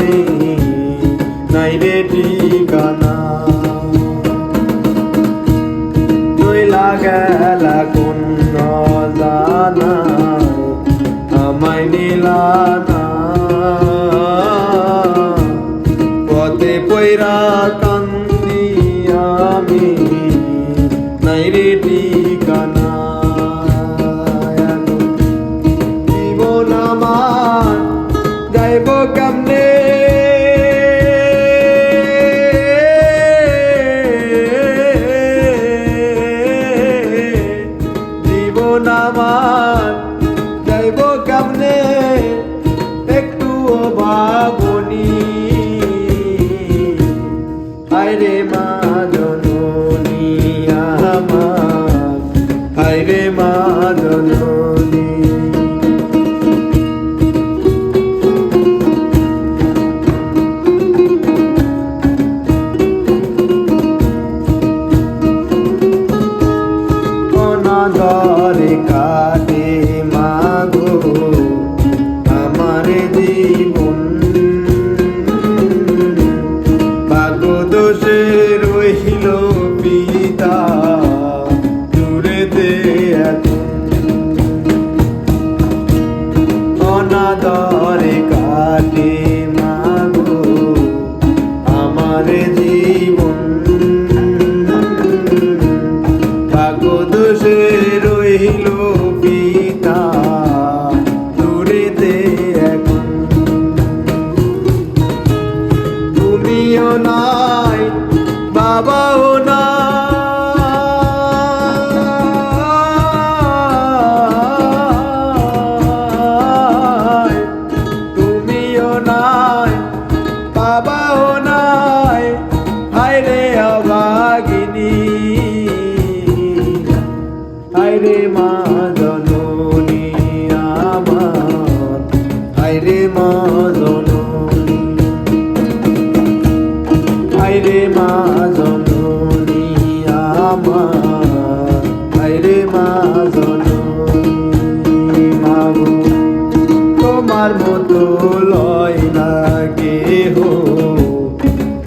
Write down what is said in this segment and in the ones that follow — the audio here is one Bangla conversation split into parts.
আমি নাই রে ঠিকানা চইলা গেলা কোন জানা আমায় নিলা না পথে পয়রা কান্দি আমি নাই রে ঠিকানা জীবন আমার যাইব কেমনে জীবন আমার যাইব কেমনে একটুও ভাবনি হায়রে মা জননী আমার হায়রে মা জননী অনাদরে কাটে মাগো আমার জীবন ভাগ্য দোষে রহিল পিতা দূরেতে এখন অনাদরে কাটে মাগো আমার জীবন ভাগ্য দোষে রহিল পিতা দূরেতে এখন তুমিও নাই বাবাও নাই তুমিও নাই বাবাও নাই হায়রে অভাগিনী হায়রে মা জননী আমার হায়রে মা জননী হায়রে মা জননী আমার হায়রে মা জননী মাগো তোমার মতো লয় না কেহ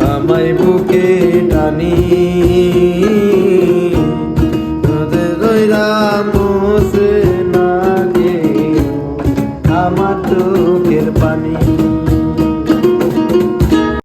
আমায় বুকে টানি মোসে না গে আমার তো